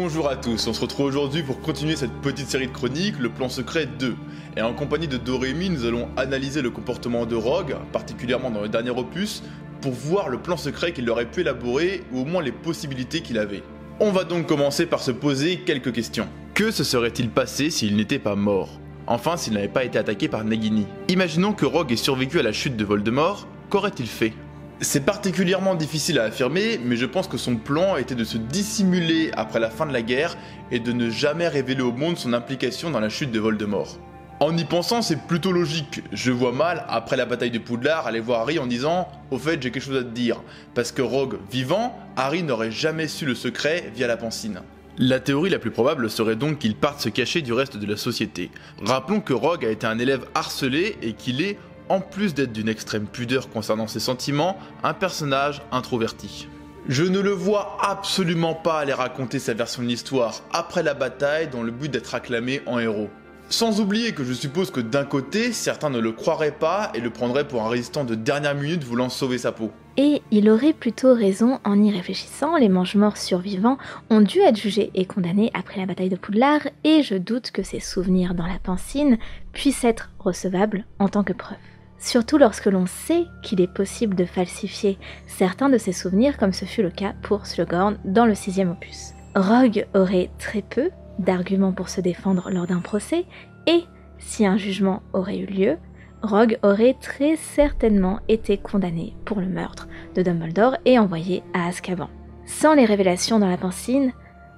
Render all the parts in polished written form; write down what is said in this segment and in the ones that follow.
Bonjour à tous, on se retrouve aujourd'hui pour continuer cette petite série de chroniques, le plan secret 2. Et en compagnie de Dorémy, nous allons analyser le comportement de Rogue, particulièrement dans le dernier opus, pour voir le plan secret qu'il aurait pu élaborer, ou au moins les possibilités qu'il avait. On va donc commencer par se poser quelques questions. Que se serait-il passé s'il n'était pas mort? Enfin, s'il n'avait pas été attaqué par Nagini. Imaginons que Rogue ait survécu à la chute de Voldemort, qu'aurait-il fait? C'est particulièrement difficile à affirmer, mais je pense que son plan était de se dissimuler après la fin de la guerre et de ne jamais révéler au monde son implication dans la chute de Voldemort. En y pensant, c'est plutôt logique. Je vois mal, après la bataille de Poudlard, aller voir Harry en disant « Au fait, j'ai quelque chose à te dire », parce que Rogue vivant, Harry n'aurait jamais su le secret via la pancine. La théorie la plus probable serait donc qu'il parte se cacher du reste de la société. Rappelons que Rogue a été un élève harcelé et qu'il est, en plus d'être d'une extrême pudeur concernant ses sentiments, un personnage introverti. Je ne le vois absolument pas aller raconter sa version de l'histoire après la bataille dans le but d'être acclamé en héros. Sans oublier que je suppose que d'un côté, certains ne le croiraient pas et le prendraient pour un résistant de dernière minute voulant sauver sa peau. Et il aurait plutôt raison en y réfléchissant, les mange-morts survivants ont dû être jugés et condamnés après la bataille de Poudlard et je doute que ces souvenirs dans la pancine puissent être recevables en tant que preuve. Surtout lorsque l'on sait qu'il est possible de falsifier certains de ces souvenirs comme ce fut le cas pour Slughorn dans le 6e opus. Rogue aurait très peu d'arguments pour se défendre lors d'un procès et, si un jugement aurait eu lieu, Rogue aurait très certainement été condamné pour le meurtre de Dumbledore et envoyé à Azkaban. Sans les révélations dans la pancine,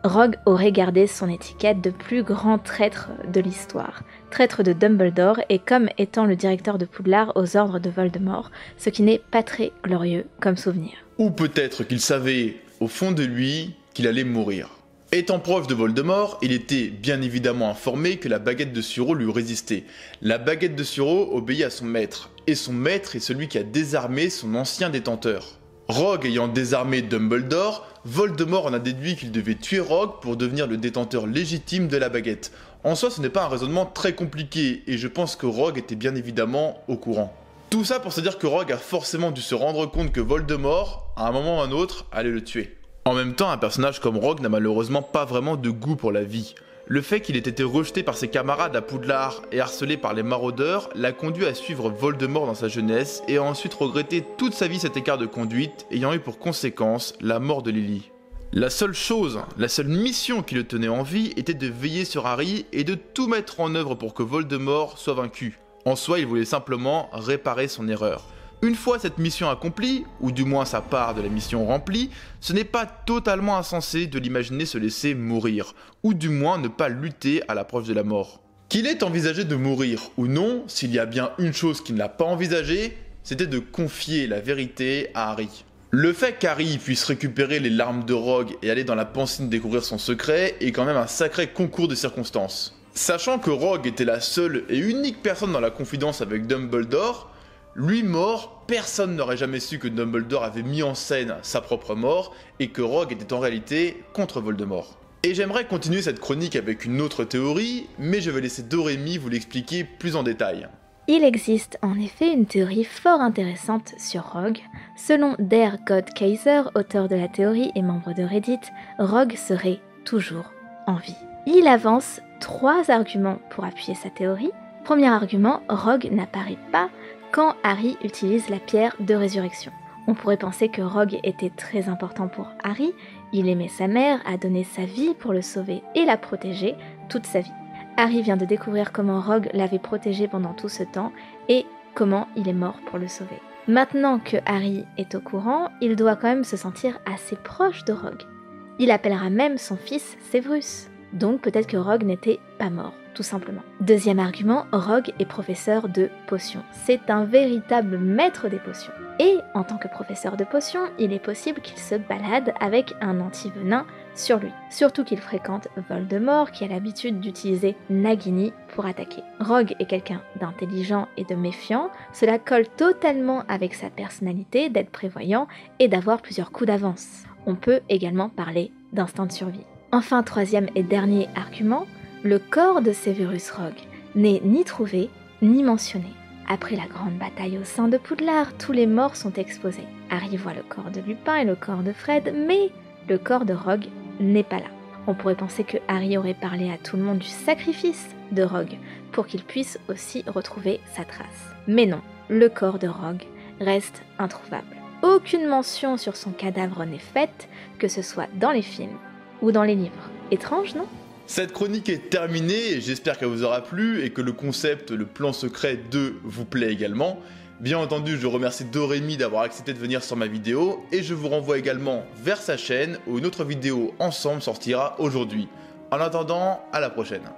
Rogue aurait gardé son étiquette de plus grand traître de l'histoire, traître de Dumbledore et comme étant le directeur de Poudlard aux ordres de Voldemort, ce qui n'est pas très glorieux comme souvenir. Ou peut-être qu'il savait, au fond de lui, qu'il allait mourir. Étant proche de Voldemort, il était bien évidemment informé que la baguette de Suro lui résistait. La baguette de Suro obéit à son maître, et son maître est celui qui a désarmé son ancien détenteur. Rogue ayant désarmé Dumbledore, Voldemort en a déduit qu'il devait tuer Rogue pour devenir le détenteur légitime de la baguette. En soi, ce n'est pas un raisonnement très compliqué, et je pense que Rogue était bien évidemment au courant. Tout ça pour se dire que Rogue a forcément dû se rendre compte que Voldemort, à un moment ou à un autre, allait le tuer. En même temps, un personnage comme Rogue n'a malheureusement pas vraiment de goût pour la vie. Le fait qu'il ait été rejeté par ses camarades à Poudlard et harcelé par les maraudeurs l'a conduit à suivre Voldemort dans sa jeunesse et a ensuite regretté toute sa vie cet écart de conduite, ayant eu pour conséquence la mort de Lily. La seule mission qui le tenait en vie était de veiller sur Harry et de tout mettre en œuvre pour que Voldemort soit vaincu. En soi, il voulait simplement réparer son erreur. Une fois cette mission accomplie, ou du moins sa part de la mission remplie, ce n'est pas totalement insensé de l'imaginer se laisser mourir, ou du moins ne pas lutter à l'approche de la mort. Qu'il ait envisagé de mourir ou non, s'il y a bien une chose qu'il n'a pas envisagé, c'était de confier la vérité à Harry. Le fait qu'Harry puisse récupérer les larmes de Rogue et aller dans la pancine découvrir son secret est quand même un sacré concours de circonstances. Sachant que Rogue était la seule et unique personne dans la confidence avec Dumbledore, lui mort, personne n'aurait jamais su que Dumbledore avait mis en scène sa propre mort et que Rogue était en réalité contre Voldemort. Et j'aimerais continuer cette chronique avec une autre théorie, mais je vais laisser Dorémy vous l'expliquer plus en détail. Il existe en effet une théorie fort intéressante sur Rogue. Selon Der Godkaiser, auteur de la théorie et membre de Reddit, Rogue serait toujours en vie. Il avance 3 arguments pour appuyer sa théorie. Premier argument, Rogue n'apparaît pas quand Harry utilise la pierre de résurrection. On pourrait penser que Rogue était très important pour Harry, il aimait sa mère, a donné sa vie pour le sauver et la protéger toute sa vie. Harry vient de découvrir comment Rogue l'avait protégé pendant tout ce temps et comment il est mort pour le sauver. Maintenant que Harry est au courant, il doit quand même se sentir assez proche de Rogue. Il appellera même son fils Severus. Donc peut-être que Rogue n'était pas mort, tout simplement. Deuxième argument, Rogue est professeur de potions. C'est un véritable maître des potions. Et en tant que professeur de potions, il est possible qu'il se balade avec un anti-venin sur lui. Surtout qu'il fréquente Voldemort qui a l'habitude d'utiliser Nagini pour attaquer. Rogue est quelqu'un d'intelligent et de méfiant, cela colle totalement avec sa personnalité d'être prévoyant et d'avoir plusieurs coups d'avance. On peut également parler d'instinct de survie. Enfin, troisième et dernier argument, le corps de Severus Rogue n'est ni trouvé ni mentionné. Après la grande bataille au sein de Poudlard, tous les morts sont exposés. Harry voit le corps de Lupin et le corps de Fred, mais le corps de Rogue n'est pas là. On pourrait penser que Harry aurait parlé à tout le monde du sacrifice de Rogue pour qu'il puisse aussi retrouver sa trace. Mais non, le corps de Rogue reste introuvable. Aucune mention sur son cadavre n'est faite, que ce soit dans les films ou dans les livres. Étrange, non ? Cette chronique est terminée et j'espère qu'elle vous aura plu et que le concept, le plan secret 2 vous plaît également. Bien entendu, je remercie Dorémy d'avoir accepté de venir sur ma vidéo et je vous renvoie également vers sa chaîne où une autre vidéo ensemble sortira aujourd'hui. En attendant, à la prochaine.